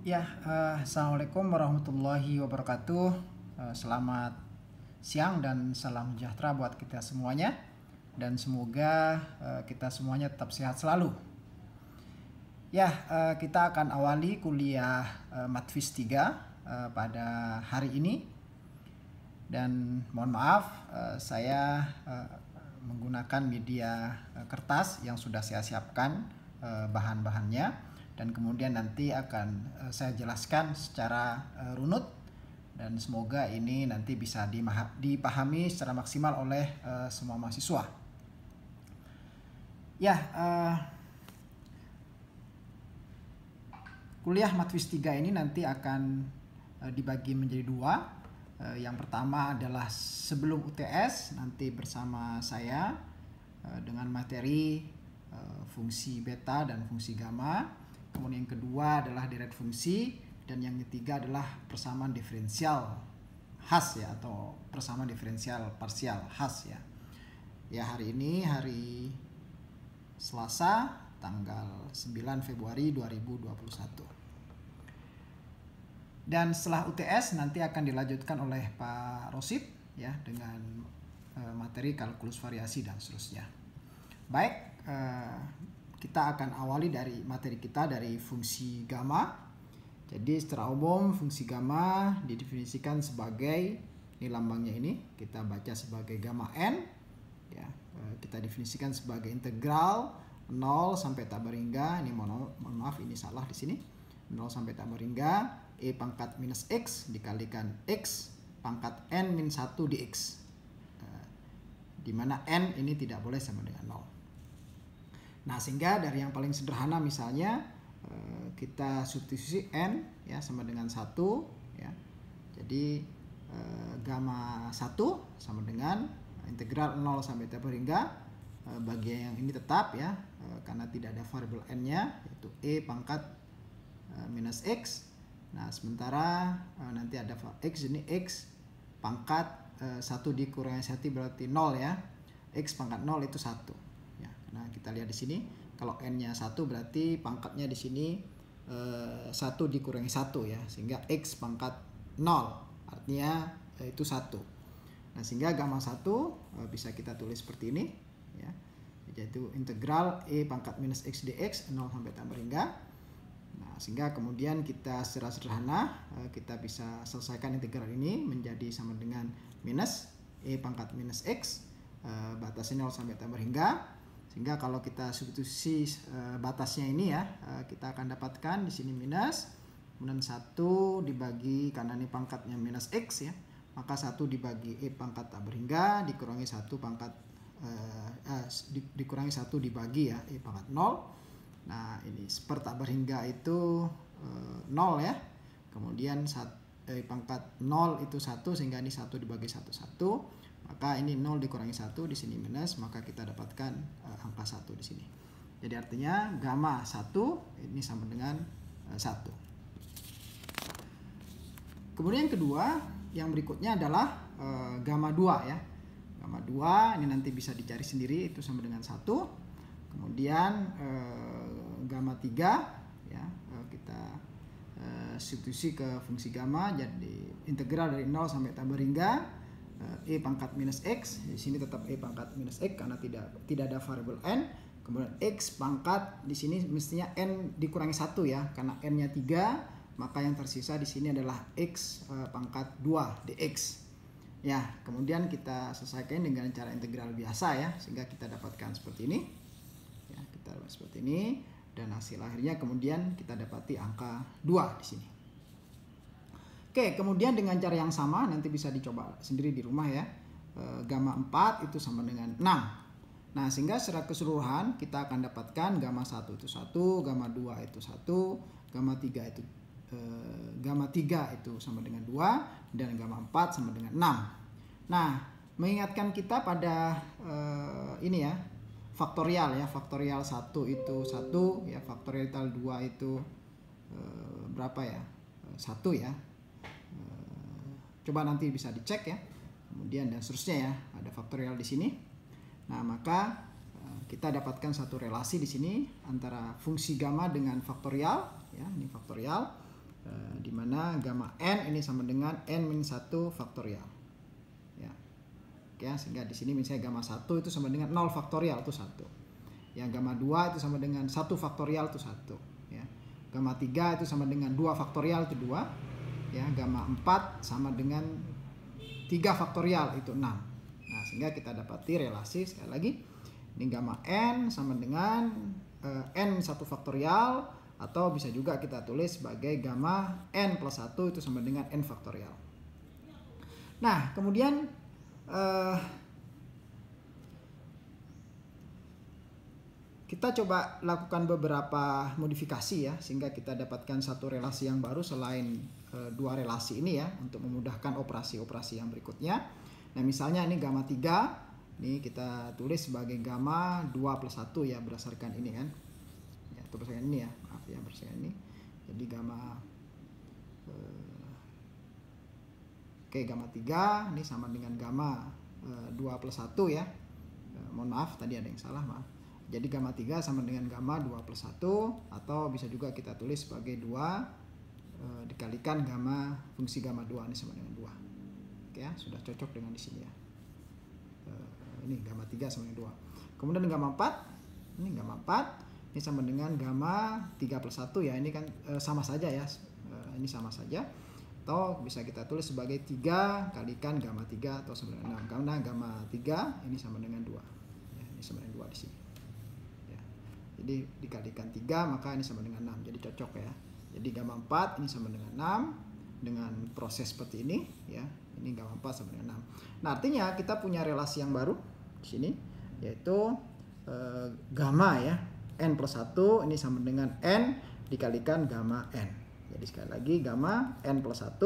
Ya, Assalamualaikum warahmatullahi wabarakatuh. Selamat siang dan salam sejahtera buat kita semuanya. Dan semoga kita semuanya tetap sehat selalu. Ya, kita akan awali kuliah Matfis 3 pada hari ini. Dan mohon maaf, saya menggunakan media kertas yang sudah saya siapkan bahan-bahannya. Dan kemudian nanti akan saya jelaskan secara runut dan semoga ini nanti bisa dipahami secara maksimal oleh semua mahasiswa. Ya, kuliah Matfis 3 ini nanti akan dibagi menjadi dua. Yang pertama adalah sebelum UTS nanti bersama saya dengan materi fungsi beta dan fungsi gamma. Kemudian yang kedua adalah deret fungsi dan yang ketiga adalah persamaan diferensial khas ya atau persamaan diferensial parsial khas ya. Ya, hari ini hari Selasa tanggal 9 Februari 2021. Dan setelah UTS nanti akan dilanjutkan oleh Pak Rosid ya dengan materi kalkulus variasi dan seterusnya. Baik, kita akan awali dari materi kita dari fungsi gamma. Jadi secara umum fungsi gamma didefinisikan sebagai, ini lambangnya ini kita baca sebagai gamma n ya. Kita definisikan sebagai integral 0 sampai tambah hingga, ini mohon maaf ini salah di sini. 0 sampai tambah hingga e pangkat minus x dikalikan x pangkat n min 1 dx. Di mana n ini tidak boleh sama dengan 0. Nah, sehingga dari yang paling sederhana misalnya kita substitusi n ya sama dengan 1 ya. Jadi gamma 1 sama dengan integral 0 sampai tambah hingga bagian yang ini tetap ya karena tidak ada variabel n-nya yaitu e pangkat minus x. Nah, sementara nanti ada x, ini x pangkat 1 dikurangi 1 berarti 0 ya. X pangkat 0 itu 1. Nah, kita lihat di sini kalau n-nya 1 berarti pangkatnya di sini 1 dikurangi 1 ya, sehingga x pangkat 0 artinya itu 1. Nah, sehingga gamma 1 bisa kita tulis seperti ini ya. Yaitu integral e pangkat minus x dx 0 sampai tambah hingga. Nah, sehingga kemudian kita secara sederhana kita bisa selesaikan integral ini menjadi sama dengan minus e pangkat minus x batasnya 0 sampai tambah hingga. Sehingga kalau kita substitusi batasnya ini ya, kita akan dapatkan di sini minus, kemudian 1 dibagi karena ini pangkatnya minus x ya, maka 1 dibagi e pangkat tak berhingga dikurangi 1 pangkat dikurangi 1 dibagi ya e pangkat 0. Nah, ini per tak berhingga itu 0 ya. Kemudian e pangkat 0 itu 1 sehingga ini 1 dibagi 1 1. Maka ini 0 dikurangi 1 di sini minus, maka kita dapatkan angka 1 di sini. Jadi artinya gamma 1 ini sama dengan 1. Kemudian yang kedua, yang berikutnya adalah gamma 2 ya. Gamma 2 ini nanti bisa dicari sendiri itu sama dengan 1. Kemudian gamma 3 ya, kita substitusi ke fungsi gamma jadi integral dari 0 sampai tambah hingga e pangkat minus x, di sini tetap e pangkat minus x karena tidak ada variabel n. Kemudian x pangkat di sini mestinya n dikurangi 1 ya, karena n-nya 3, maka yang tersisa di sini adalah x pangkat 2 dx. Ya, kemudian kita selesaikan dengan cara integral biasa ya, sehingga kita dapatkan seperti ini. Ya, kita dapat seperti ini dan hasil akhirnya kemudian kita dapati angka 2 di sini. Oke, kemudian dengan cara yang sama nanti bisa dicoba sendiri di rumah ya. Gamma 4 itu sama dengan 6. Nah, sehingga secara keseluruhan kita akan dapatkan gamma 1 itu 1, gamma 2 itu 1, gamma 3 itu sama dengan 2 dan gamma 4 sama dengan 6. Nah, mengingatkan kita pada ini ya, faktorial ya. Faktorial 1 itu 1 ya, faktorial 2 itu berapa ya? 1 ya. Coba nanti bisa dicek ya. Kemudian dan seterusnya ya, ada faktorial di sini. Nah, maka kita dapatkan satu relasi di sini antara fungsi gamma dengan faktorial ya, ini faktorial. di mana gamma n ini sama dengan n-1 faktorial. Ya. Oke, sehingga di sini misalnya gamma 1 itu sama dengan 0 faktorial itu 1. Yang gamma 2 itu sama dengan 1 faktorial itu 1. Ya. Gamma 3 itu sama dengan 2 faktorial itu 2. Ya, gamma 4 sama dengan 3 faktorial itu 6. Nah, sehingga kita dapati relasi sekali lagi ini gamma n sama dengan n 1 faktorial, atau bisa juga kita tulis sebagai gamma n plus 1 itu sama dengan n faktorial. Nah, kemudian kita coba lakukan beberapa modifikasi ya, sehingga kita dapatkan satu relasi yang baru selain dua relasi ini ya, untuk memudahkan operasi-operasi yang berikutnya. Nah, misalnya ini gamma 3, ini kita tulis sebagai gamma 2 plus 1 ya, berdasarkan ini kan. Ya, atau berdasarkan ini ya, maaf ya, berdasarkan ini. Jadi gamma gamma 3 ini sama dengan gamma 2 plus 1 ya. Mohon maaf, tadi ada yang salah, maaf. Jadi gamma 3 sama dengan gamma 2 plus 1, atau bisa juga kita tulis sebagai 2 dikalikan gamma fungsi gamma 2 ini sama dengan 2. Oke ya, sudah cocok dengan di sini ya. Ini gamma 3 sama dengan 2. Kemudian gamma 4, ini gamma 4 ini sama dengan gamma 3 plus 1 ya. Ini kan sama saja ya. Ini sama saja. Atau bisa kita tulis sebagai 3 kalikan gamma 3 atau sama dengan 6. Karena gamma 3 ini sama dengan 2. Ya, ini sama dengan 2 di sini. Ya. Jadi dikalikan 3 maka ini sama dengan 6. Jadi cocok ya. Jadi gamma 4 ini sama dengan 6 dengan proses seperti ini ya. Ini gamma 4 sama dengan 6. Nah, artinya kita punya relasi yang baru di sini, yaitu gamma ya, n plus 1 ini sama dengan n dikalikan gamma n. Jadi sekali lagi gamma n plus 1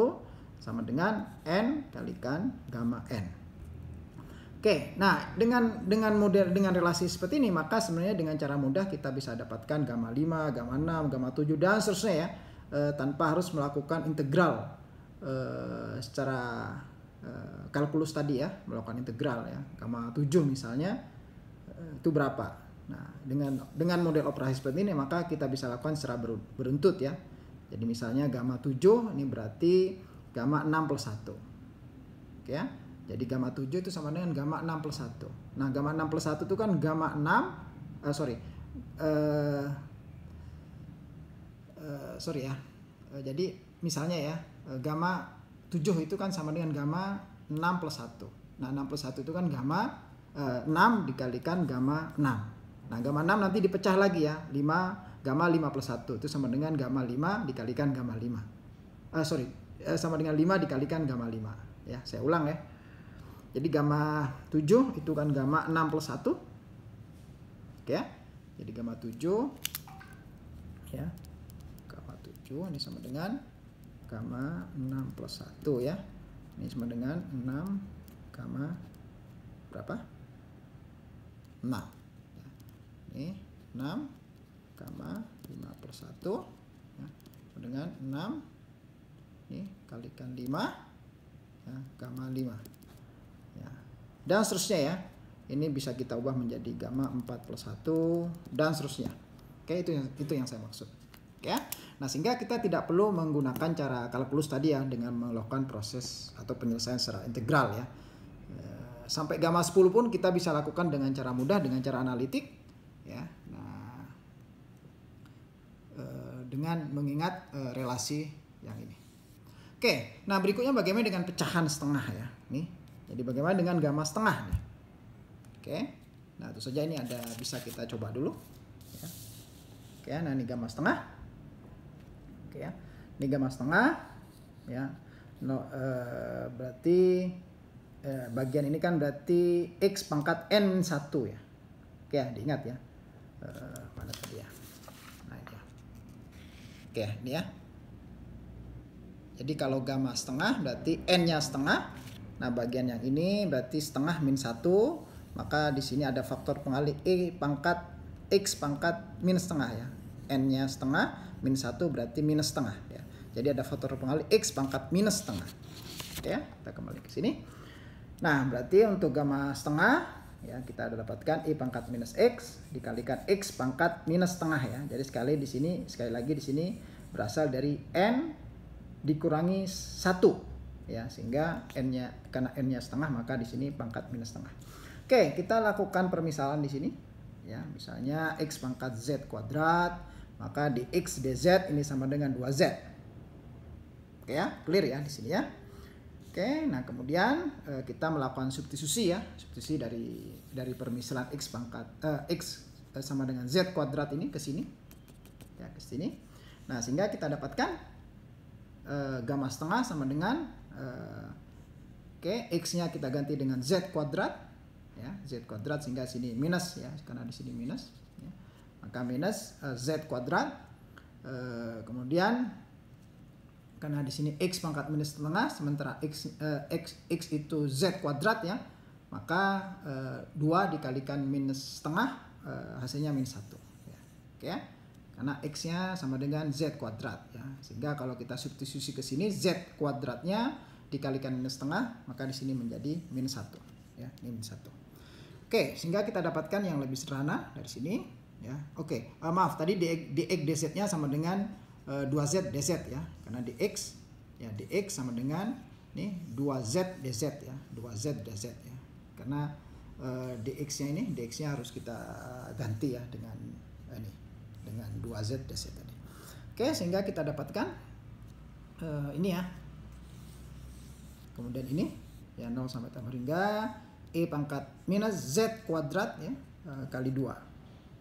sama dengan n kalikan gamma n. Oke, nah dengan relasi seperti ini, maka sebenarnya dengan cara mudah kita bisa dapatkan gamma 5, gamma 6, gamma 7 dan seterusnya ya, tanpa harus melakukan integral secara kalkulus tadi ya, melakukan integral ya. Gamma 7 misalnya itu berapa? Nah, dengan model operasi seperti ini maka kita bisa lakukan secara beruntut ya. Jadi misalnya gamma 7 ini berarti gamma 6 plus 1. Oke ya. Jadi gamma 7 itu sama dengan gamma 6 plus 1. Nah, gamma 6 plus 1 itu kan gamma 6 sorry ya. Jadi misalnya ya, gamma 7 itu kan sama dengan gamma 6 plus 1. Nah, 6 plus 1 itu kan gamma 6 dikalikan gamma 6. Nah, gamma 6 nanti dipecah lagi ya. Gamma 5 plus 1 itu sama dengan gamma 5 dikalikan gamma 5. Sama dengan 5 dikalikan gamma 5. Ya, saya ulang ya. Jadi gamma 7 itu kan gamma 6 plus 1. Oke ya. Jadi gamma 7 ya. Gamma 7 ini sama dengan gamma 6 plus 1 ya. Ini sama dengan 6 gamma berapa? 6. Ya. Ini 6 gamma 5 plus 1 ya. Sama dengan 6 ini kalikan 5 ya, gamma 5. Ya. Dan seterusnya ya. Ini bisa kita ubah menjadi gamma 4 plus 1 dan seterusnya. Oke, itu yang saya maksud. Oke ya. Nah, sehingga kita tidak perlu menggunakan cara kalkulus tadi ya, dengan melakukan proses atau penyelesaian secara integral ya. Sampai gamma 10 pun kita bisa lakukan dengan cara mudah, dengan cara analitik ya. Nah, dengan mengingat relasi yang ini. Oke, nah berikutnya bagaimana dengan pecahan setengah ya. Nih. Jadi bagaimana dengan gamma setengah nih? Oke. Nah, itu saja, ini ada bisa kita coba dulu ya. Oke, nah ini gamma setengah. Oke ya. Ini gamma setengah ya. Berarti bagian ini kan berarti X pangkat N1 ya. Oke ya, diingat ya. Mana tadi ya? Nah, ini ya. Oke, ini ya. Jadi kalau gamma setengah berarti N-nya setengah. Nah, bagian yang ini berarti setengah min 1. Maka di sini ada faktor pengalih E pangkat X pangkat minus setengah ya. N-nya setengah, min 1 berarti minus setengah ya. Jadi ada faktor pengalih X pangkat minus setengah. Oke ya, kita kembali ke sini. Nah, berarti untuk gamma setengah ya, kita ada dapatkan I pangkat minus X dikalikan X pangkat minus setengah ya. Jadi sekali lagi di sini berasal dari N dikurangi 1 ya, sehingga n-nya, karena n-nya setengah maka di sini pangkat minus setengah. Oke, kita lakukan permisalan di sini ya. Misalnya x pangkat z kuadrat, maka di x dz ini sama dengan 2z. Oke ya, clear ya di sini ya. Oke, nah kemudian kita melakukan substitusi ya, substitusi dari permisalan x pangkat x sama dengan z kuadrat ini ke sini ya, ke sini. Nah, sehingga kita dapatkan gamma setengah sama dengan x-nya kita ganti dengan z kuadrat ya, z kuadrat, sehingga sini minus ya, karena di sini minus ya. Maka minus z kuadrat, kemudian karena di sini x pangkat minus setengah, sementara x itu z kuadrat ya, maka 2 dikalikan minus setengah hasilnya minus 1 ya. Oke ya, karena x-nya sama dengan z kuadrat ya, sehingga kalau kita substitusi ke sini z kuadratnya dikalikan minus setengah, maka di sini menjadi minus 1 ya, ini minus 1. Oke, sehingga kita dapatkan yang lebih sederhana dari sini ya. Oke, maaf tadi dx dz-nya sama dengan 2z dz ya, karena dx ya, dx sama dengan nih 2z dz ya, 2z dz ya, karena dx-nya ini, dx-nya harus kita ganti ya dengan dengan 2z dz tadi. Oke, sehingga kita dapatkan ini ya. Kemudian ini ya 0 sampai tambah hingga e pangkat minus z kuadrat ya kali 2.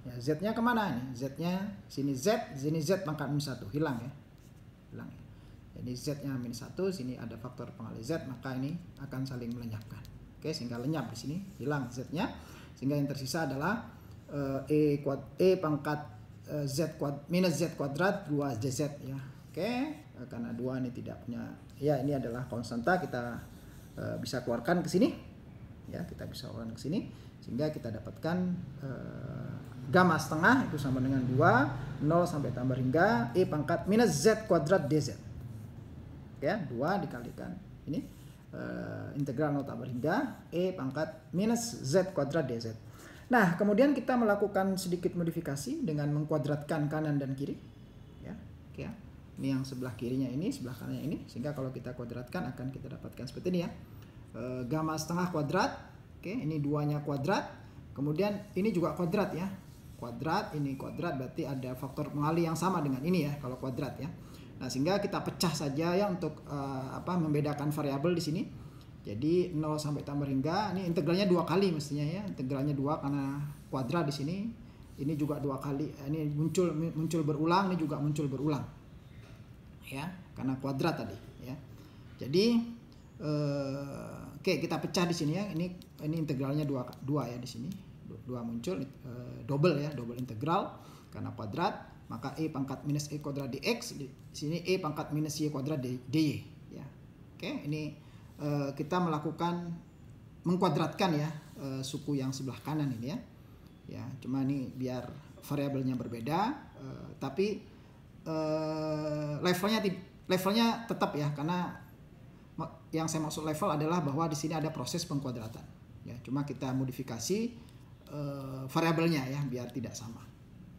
Ya, z-nya kemana nih? Z-nya sini z pangkat minus 1, hilang ya. Hilang ya. Jadi z-nya minus 1, sini ada faktor pengalih z, maka ini akan saling melenyapkan. Oke, sehingga lenyap di sini, hilang z-nya. Sehingga yang tersisa adalah e pangkat minus z kuadrat 2 dz ya. Oke, karena 2 ini tidak punya ya, ini adalah konstanta, kita bisa keluarkan ke sini ya, kita bisa keluarkan ke sini, sehingga kita dapatkan gamma setengah itu sama dengan 2, 0 sampai tambah hingga e pangkat minus z kuadrat dz ya, 2 dikalikan ini integral 0 tambah hingga e pangkat minus z kuadrat dz. Nah, kemudian kita melakukan sedikit modifikasi dengan mengkuadratkan kanan dan kiri ya. Oke ya. Ini yang sebelah kirinya ini, sebelah kanannya ini, sehingga kalau kita kuadratkan akan kita dapatkan seperti ini ya. Gamma setengah kuadrat. Oke, ini 2-nya kuadrat. Kemudian ini juga kuadrat ya. Kuadrat, ini kuadrat, berarti ada faktor pengalih yang sama dengan ini ya kalau kuadrat ya. Nah, sehingga kita pecah saja ya untuk membedakan variabel di sini. Jadi 0 sampai tambah hingga, ini integralnya 2 kali mestinya ya. Integralnya 2 karena kuadrat di sini. Ini juga 2 kali. Ini muncul berulang, ini juga muncul berulang. Ya, karena kuadrat tadi ya. Jadi oke, kita pecah di sini ya. Ini integralnya 2 ya di sini. 2 muncul double ya, double integral karena kuadrat, maka e pangkat minus e kuadrat dx, di sini e pangkat minus y kuadrat dy ya. Oke, ini kita mengkuadratkan ya suku yang sebelah kanan ini ya. Ya, cuma ini biar variabelnya berbeda, tapi levelnya tetap ya, karena yang saya maksud level adalah bahwa di sini ada proses pengkuadratan ya, cuma kita modifikasi variabelnya ya biar tidak sama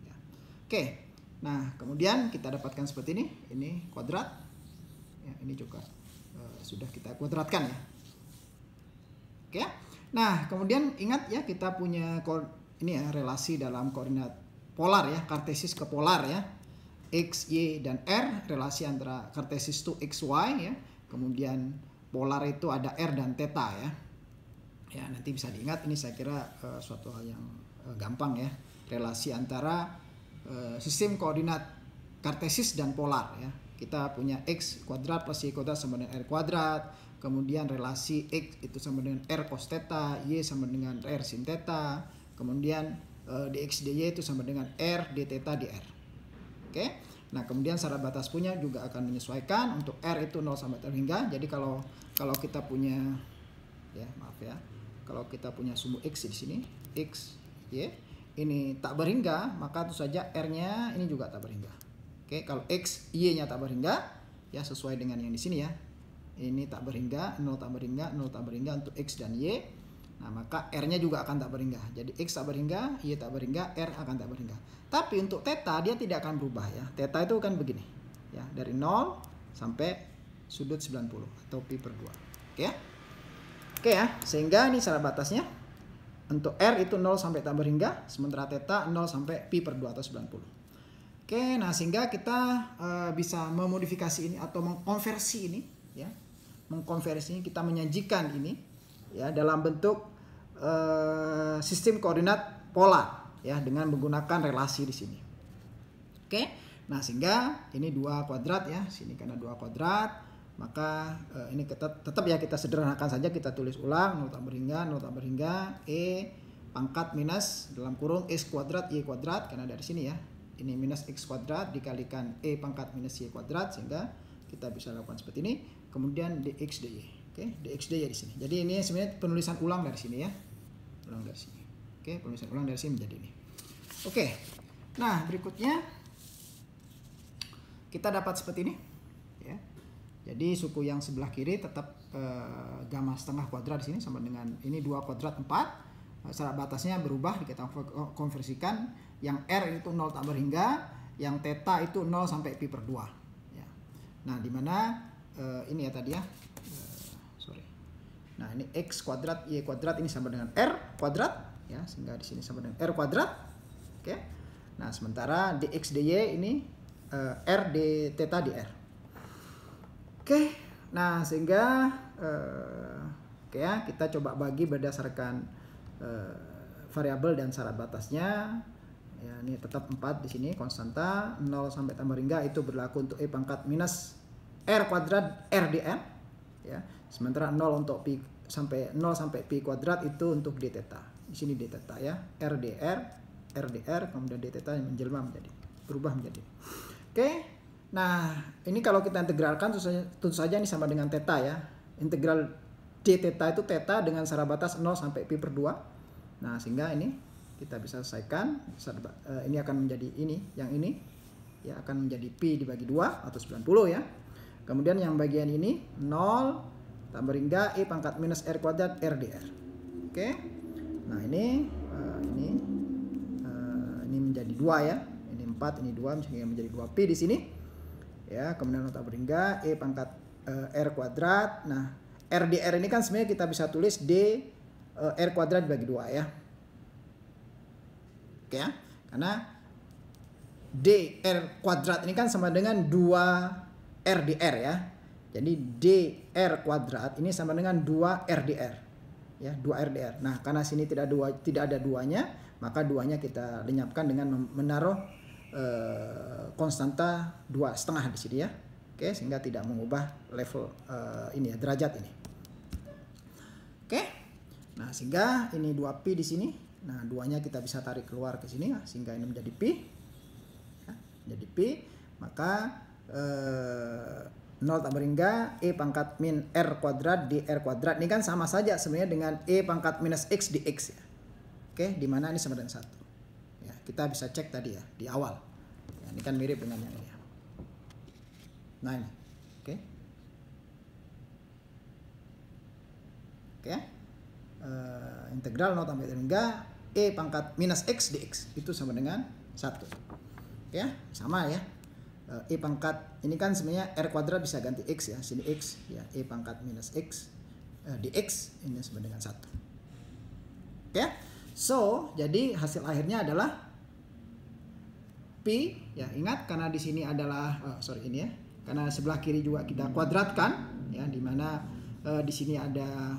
ya. Oke, nah kemudian kita dapatkan seperti ini kuadrat ya, ini juga sudah kita kuadratkan ya. Oke, nah kemudian ingat ya, kita punya ini ya relasi dalam koordinat polar ya, kartesis ke polar ya, x, y, dan r, relasi antara kartesis itu x, y ya, kemudian polar itu ada r dan theta ya. Ya, nanti bisa diingat, ini saya kira suatu hal yang gampang ya, relasi antara sistem koordinat kartesis dan polar ya. Kita punya x kuadrat plus y kuadrat sama dengan r kuadrat, kemudian relasi x itu sama dengan r cos theta, y sama dengan r sin theta, kemudian dx dy itu sama dengan r d theta dr. Oke, nah kemudian syarat batas punya juga akan menyesuaikan. Untuk r itu 0 sampai terhingga. Jadi kalau kita punya ya, maaf ya, kalau kita punya sumbu x di sini, x, y, ini tak berhingga, maka tentu saja r-nya ini juga tak berhingga. Oke, kalau x, y-nya tak berhingga, ya sesuai dengan yang di sini ya. Ini tak berhingga, 0 tak berhingga, 0 tak berhingga untuk x dan y. Nah, maka r-nya juga akan tak berhingga. Jadi x tak berhingga, y tak berhingga, r akan tak berhingga. Tapi untuk theta dia tidak akan berubah ya. Theta itu kan begini. Ya, dari 0 sampai sudut 90 atau pi per 2. Oke ya. Oke ya, sehingga ini syarat batasnya. Untuk R itu 0 sampai tambah hingga, sementara theta 0 sampai pi per 2 atau 90. Oke, nah sehingga kita bisa memodifikasi ini atau mengkonversi ini ya. Mengkonversi ini, kita menyajikan ini ya dalam bentuk sistem koordinat polar ya dengan menggunakan relasi di sini. Oke. Nah, sehingga ini 2 kuadrat ya, sini karena 2 kuadrat, maka ini tetap ya kita sederhanakan saja, kita tulis ulang 0 tambah hingga E pangkat minus dalam kurung X kuadrat Y kuadrat, karena dari sini ya ini minus X kuadrat dikalikan E pangkat minus Y kuadrat, sehingga kita bisa lakukan seperti ini, kemudian dx dy. Oke, dx dy di sini. Jadi ini sebenarnya penulisan ulang dari sini ya, ulang dari sini. Oke, penulisan ulang dari sini menjadi ini. Oke, nah berikutnya kita dapat seperti ini ya. Jadi suku yang sebelah kiri tetap gamma setengah kuadrat di sini sama dengan ini 2 kuadrat 4. Syarat batasnya berubah, kita konversikan. Yang R itu 0 tambah hingga, yang theta itu 0 sampai pi per 2 ya. Nah, di mana ini ya tadi ya. Nah, ini X kuadrat Y kuadrat ini sama dengan R kuadrat ya, sehingga di sini sama dengan R kuadrat. Oke. Nah, sementara dx dy ini R d theta di R. Oke, nah sehingga oke ya, kita coba bagi berdasarkan variabel dan syarat batasnya. Ya, ini tetap 4 di sini konstanta, 0 sampai tambah hingga itu berlaku untuk E pangkat minus R kuadrat R di R ya. Sementara 0 untuk pi sampai 0 sampai pi kuadrat itu untuk d theta. Di sini d theta ya, R d R, kemudian d theta yang menjelma menjadi berubah menjadi. Oke. Nah, ini kalau kita integralkan tentu saja ini sama dengan theta ya. Integral d theta itu theta dengan syarat batas 0 sampai pi per 2. Nah, sehingga ini kita bisa selesaikan. Ini akan menjadi ini, yang ini ya akan menjadi pi dibagi 2 atau 90 ya. Kemudian yang bagian ini 0 tambah hingga E pangkat minus R kuadrat R dr. Oke. Nah, ini menjadi 2 ya. Ini 4, ini 2 sehingga menjadi 2 pi di sini. Ya, kemudian nota berhingga E pangkat R kuadrat. Nah, R dr ini kan sebenarnya kita bisa tulis D R kuadrat dibagi 2 ya. Oke ya. Karena D R kuadrat ini kan sama dengan 2 R dr ya. Jadi D R kuadrat ini sama dengan 2 R dr. Ya, 2 R dr. Nah, karena sini tidak ada duanya, maka duanya kita lenyapkan dengan menaruh konstanta 2,5 di sini ya. Oke, sehingga tidak mengubah level ini ya, derajat ini. Oke. Nah, sehingga ini 2pi di sini. Nah, duanya kita bisa tarik keluar ke sini ya, sehingga ini menjadi pi. Ya, jadi pi, maka 0 tambah hingga E pangkat min R kuadrat di R kuadrat ini kan sama saja sebenarnya dengan E pangkat minus X di X ya. Oke, di mana ini sama dengan 1. Ya, kita bisa cek tadi ya di awal. Ya, ini kan mirip dengan yang ini ya. Nah, ini. Oke. Oke. Integral 0 tambah hingga E pangkat minus X di X itu sama dengan 1. Oke, sama ya. E pangkat ini kan sebenarnya R kuadrat bisa ganti X ya, sini X ya, E pangkat minus X di X ini sama dengan 1. Oke. So, jadi hasil akhirnya adalah pi ya, ingat karena di sini adalah ini ya. Karena sebelah kiri juga kita kuadratkan ya, di mana di sini ada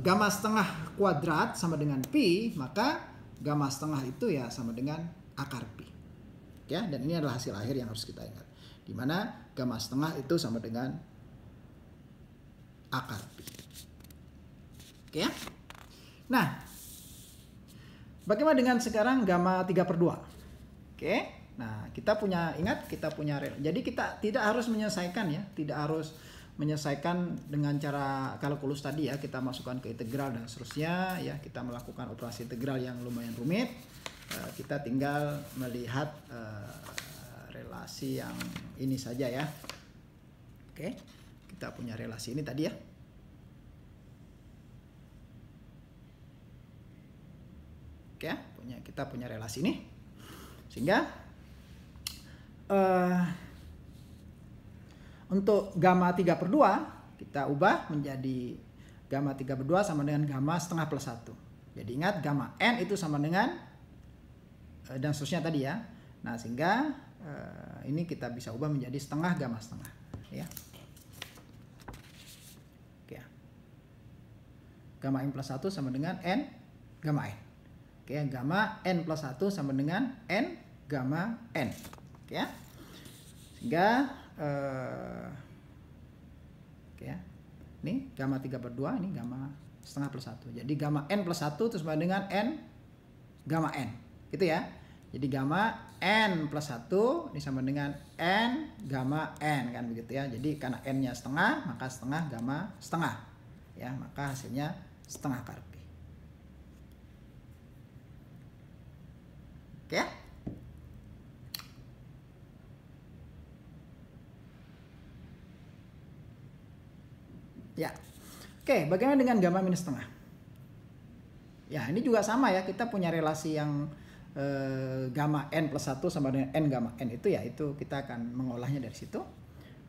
gamma setengah kuadrat sama dengan pi, maka gamma setengah itu ya sama dengan akar pi. Ya, dan ini adalah hasil akhir yang harus kita ingat. Di mana gamma setengah itu sama dengan akar pi. Oke ya. Nah, bagaimana dengan sekarang gamma 3/2? Oke. Nah, kita punya jadi kita tidak harus menyelesaikan ya, tidak harus menyelesaikan dengan cara kalkulus tadi ya, kita masukkan ke integral dan seterusnya ya, kita melakukan operasi integral yang lumayan rumit. Kita tinggal melihat relasi yang ini saja ya. Oke, kita punya relasi ini tadi ya. Oke, kita punya relasi ini, sehingga untuk gamma 3/2 kita ubah menjadi gamma 3/2 sama dengan gamma setengah plus 1. Jadi ingat gamma n itu sama dengan dan seterusnya tadi ya. Nah sehingga ini kita bisa ubah menjadi setengah gamma setengah ya. Oke. Gamma n plus 1 sama dengan n gamma n. Oke, gamma n plus 1 sama dengan n gamma n. Oke ya. Sehingga oke ya. Ini gamma 3/2, ini gamma setengah plus 1. Jadi gamma n plus 1 itu sama dengan n gamma n. Gitu ya. Jadi gamma n plus 1 ini sama dengan n gamma n kan begitu ya. Jadi karena n-nya setengah, maka setengah gamma setengah. Ya, maka hasilnya setengah Carpi. Oke ya. Ya, oke. Bagaimana dengan gamma minus setengah? Ya, ini juga sama ya. Kita punya relasi yang gamma n plus 1 sama dengan n gamma n itu ya. Itu kita akan mengolahnya dari situ.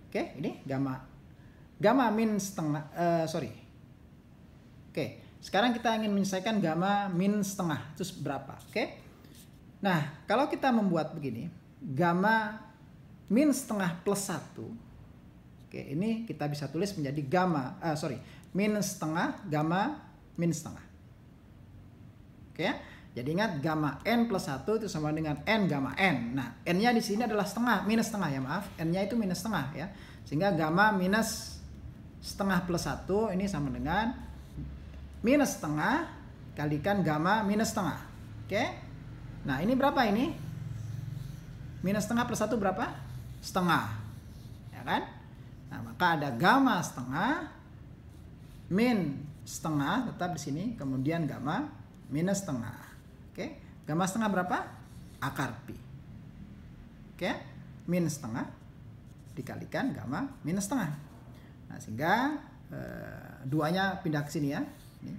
Oke, ini gamma min setengah. Oke, sekarang kita ingin menyelesaikan gamma min setengah. Itu berapa? Oke. Nah, kalau kita membuat begini, gamma min setengah plus 1. Oke, ini kita bisa tulis menjadi min setengah gamma min setengah. Oke ya. Jadi ingat gamma n plus 1 itu sama dengan n gamma n. Nah, n-nya di sini adalah setengah, minus setengah ya maaf. N-nya itu minus setengah ya. Sehingga gamma minus setengah plus 1 ini sama dengan minus setengah kalikan gamma minus setengah. Oke. Nah, ini berapa ini? Minus setengah plus 1 berapa? Setengah. Ya kan? Nah, maka ada gamma setengah min setengah tetap di sini, kemudian gamma minus setengah. Oke, gamma setengah berapa? Akar pi. Oke, min setengah dikalikan gamma minus setengah. Nah, sehingga duanya pindah ke sini ya. Ini.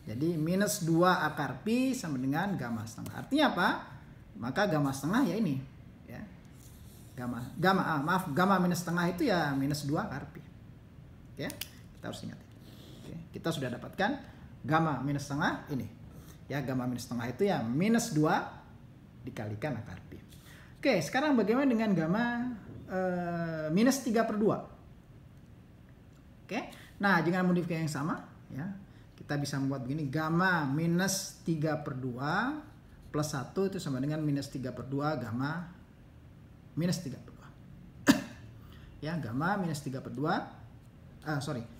Jadi minus 2 akar pi sama dengan gamma setengah. Artinya apa? Maka gamma setengah ya ini. Gamma minus setengah itu ya minus 2 akar pi. Oke, kita harus ingat. Oke, kita sudah dapatkan gamma minus setengah ini. Ya, gamma minus setengah itu ya minus 2 dikalikan akar pi. Oke, sekarang bagaimana dengan gamma minus 3/2? Oke, nah dengan modifikasi yang sama ya, kita bisa membuat begini, gamma minus 3/2 plus 1 itu sama dengan minus 3/2 gamma minus 3/2. Ya, gamma minus 3/2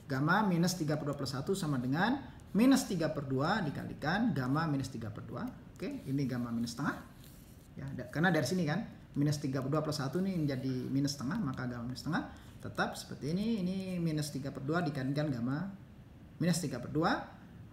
gamma minus 3/2 plus 1 sama dengan minus 3/2 dikalikan gamma minus 3/2. Oke, ini gamma minus setengah. Ya, karena dari sini kan minus 3/2 plus 1 ini menjadi minus setengah, maka gamma minus setengah tetap seperti ini minus 3/2 dikalikan gamma minus 3/2.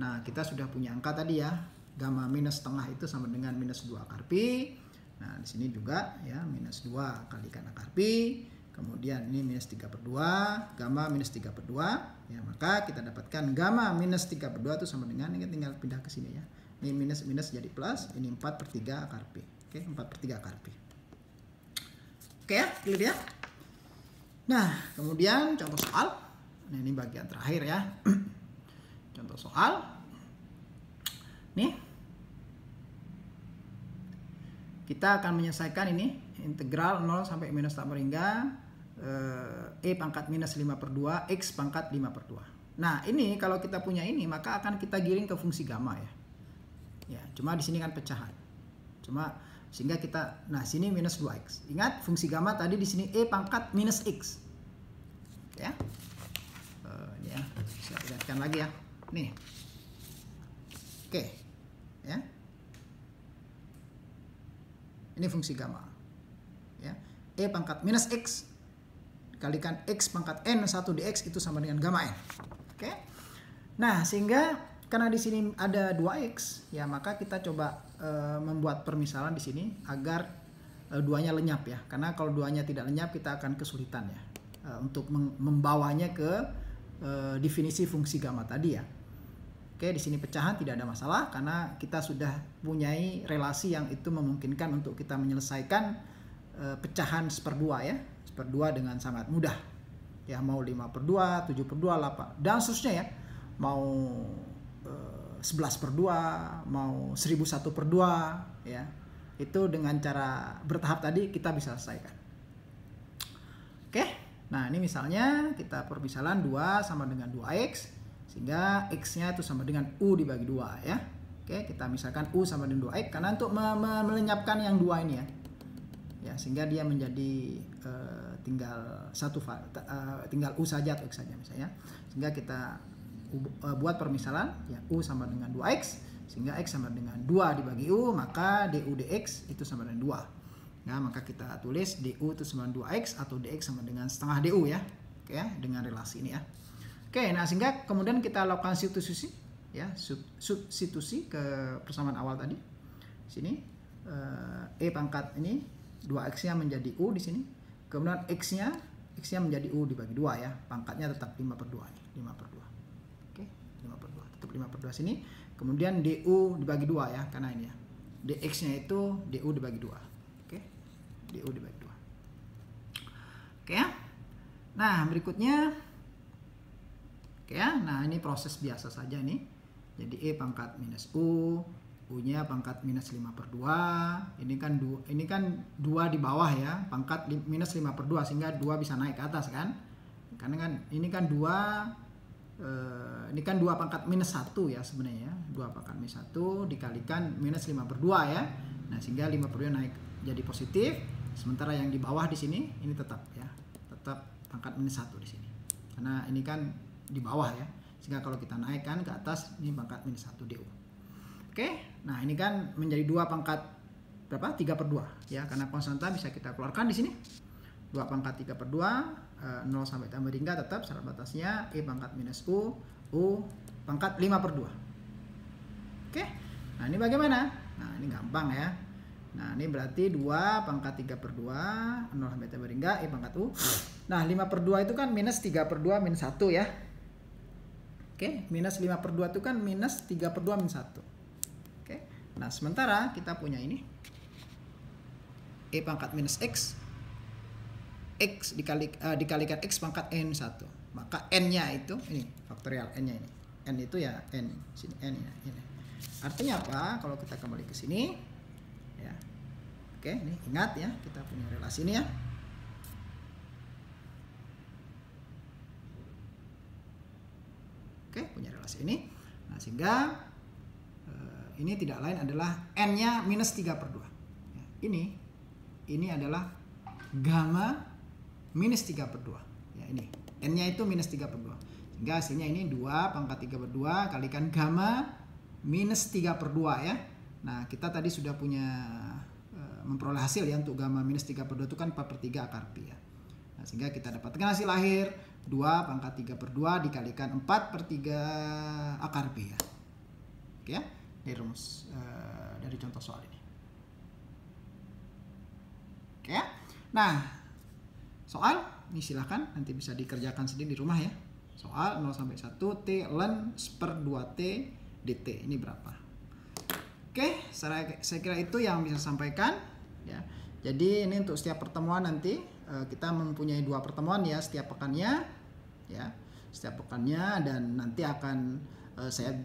Nah, kita sudah punya angka tadi ya, gamma minus setengah itu sama dengan minus 2 akar pi. Nah, di sini juga ya minus 2 kalikan akar pi. Kemudian ini minus 3/2, gamma minus 3/2. Ya, maka kita dapatkan gamma minus 3/2 itu sama dengan, ini tinggal pindah ke sini ya. Ini minus jadi plus, ini 4/3 akar pi. Oke, 4/3 akar pi. Oke ya, clear ya. Nah, kemudian contoh soal. Nah, ini bagian terakhir ya. Contoh soal. Nih. Kita akan menyelesaikan ini integral 0 sampai minus tak hingga e pangkat minus 5/2 x pangkat 5/2. Nah, ini kalau kita punya ini maka akan kita giring ke fungsi gamma ya. Ya, cuma di sini kan pecahan. Sehingga kita sini minus 2x. Ingat fungsi gamma tadi di sini e pangkat minus x. Ya. Ini ya, saya lihatkan lagi ya. Nih. Oke. Ya. Ini fungsi gamma. Ya. E pangkat minus x kalikan x pangkat n1 dx itu sama dengan gamma n. Oke. Nah, sehingga karena di sini ada 2x, ya maka kita coba membuat permisalan di sini agar duanya lenyap ya. Karena kalau duanya tidak lenyap kita akan kesulitan ya untuk membawanya ke definisi fungsi gamma tadi ya. Oke, di sini pecahan tidak ada masalah karena kita sudah punyai relasi yang itu memungkinkan untuk kita menyelesaikan pecahan 1/2 ya, 1/2 dengan sangat mudah. Ya, mau 5/2, 7/2, 8 dan seterusnya ya. Mau 11/2, mau 1001/2 ya. Itu dengan cara bertahap tadi kita bisa selesaikan. Oke. Nah, ini misalnya kita permisalan 2 sama dengan 2x, sehingga x-nya itu sama dengan u dibagi 2 ya. Oke, kita misalkan u sama dengan 2x karena untuk melenyapkan yang 2 ini ya. Ya, sehingga dia menjadi tinggal tinggal u saja atau x saja misalnya. Sehingga kita buat permisalan ya, u sama dengan 2x, sehingga x sama dengan 2 dibagi u, maka du dx itu sama dengan 2. Nah, maka kita tulis du itu sama dengan 2x atau dx sama dengan setengah du ya. Oke ya, dengan relasi ini ya. Oke, nah sehingga kemudian kita lakukan substitusi ya, substitusi ke persamaan awal tadi. Sini e pangkat ini 2x-nya menjadi u di sini. Kemudian x-nya menjadi u dibagi 2 ya. Pangkatnya tetap 5/2 nih, 5/2. Oke, 5/2. Tetap 5/2 sini. Kemudian du dibagi 2 ya, karena ini ya. dx-nya itu du dibagi 2. Oke. Du dibagi 2. Oke ya. Nah, berikutnya oke ya. Nah, ini proses biasa saja nih. Jadi e pangkat minus u, u-nya pangkat minus 5/2. Ini kan 2 di bawah ya, pangkat minus 5/2 sehingga 2 bisa naik ke atas kan. Karena kan ini kan 2 pangkat minus 1 ya sebenarnya. 2 pangkat minus 1 dikalikan minus 5/2 ya. Nah, sehingga 5/2 naik jadi positif. Sementara yang di bawah di sini ini tetap ya. Tetap pangkat minus 1 di sini. Karena ini kan di bawah ya. Sehingga kalau kita naikkan ke atas ini pangkat minus 1 du. Oke. Nah, ini kan menjadi 2 pangkat berapa? 3/2 ya. Karena konstanta bisa kita keluarkan di sini. 2 pangkat 3/2, 0 sampai tambah hingga tetap syarat batasnya e pangkat minus u pangkat 5/2. Oke. Nah, ini bagaimana? Nah, ini gampang ya. Nah, ini berarti 2 pangkat 3/2, 0 sampai tambah hingga e pangkat u. Nah, 5/2 itu kan minus 3/2 minus 1 ya. Oke, minus 5/2 itu kan minus 3/2 minus 1. Oke. Nah, sementara kita punya ini e pangkat minus x dikalikan x pangkat n1. Maka n-nya itu ini faktorial n-nya ini. N itu ya n sini n ini. Artinya apa? Kalau kita kembali ke sini ya. Oke, ini ingat ya, kita punya relasi ini ya. Oke, punya relasi ini. Nah, sehingga ini tidak lain adalah n-nya minus 3/2. Ya, ini adalah gamma minus 3/2 ya, ini n-nya itu minus 3/2 sehingga hasilnya ini 2 pangkat 3/2 kalikan gamma minus 3/2 ya. Nah, kita tadi sudah punya memperoleh hasil ya untuk gamma minus 3/2 itu kan 4/3 akar pi ya. Nah, sehingga kita dapatkan hasil akhir 2 pangkat 3/2 dikalikan 4/3 akar pi ya. Oke ya, dari rumus dari contoh soal ini. Oke ya. Nah, soal ini silahkan nanti bisa dikerjakan sendiri di rumah ya. Soal 0 sampai 1 t ln per 2t dt ini berapa? Oke, saya kira itu yang bisa saya sampaikan ya. Jadi ini untuk setiap pertemuan nanti kita mempunyai 2 pertemuan ya setiap pekannya ya. Setiap pekannya dan nanti akan saya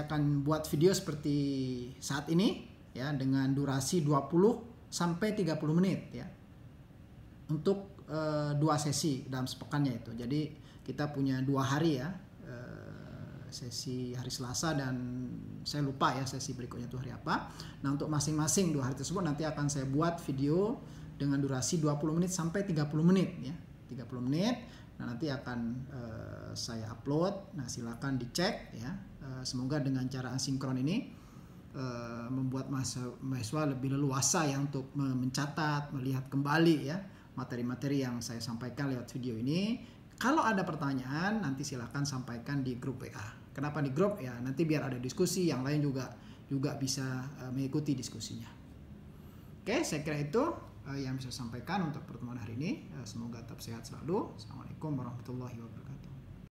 akan buat video seperti saat ini ya dengan durasi 20 sampai 30 menit ya. Untuk 2 sesi dalam sepekannya itu. Jadi kita punya 2 hari ya, sesi hari Selasa dan saya lupa ya sesi berikutnya itu hari apa. Nah, untuk masing-masing 2 hari tersebut nanti akan saya buat video dengan durasi 20 menit sampai 30 menit ya. 30 menit. Nah, nanti akan saya upload. Nah, silakan dicek ya. Semoga dengan cara asinkron ini membuat mahasiswa lebih leluasa ya untuk mencatat, melihat kembali ya materi-materi yang saya sampaikan lewat video ini. Kalau ada pertanyaan nanti silahkan sampaikan di grup WA. Kenapa di grup? Ya nanti biar ada diskusi, yang lain juga bisa mengikuti diskusinya. Oke, saya kira itu yang bisa saya sampaikan untuk pertemuan hari ini. Semoga tetap sehat selalu. Assalamualaikum warahmatullahi wabarakatuh.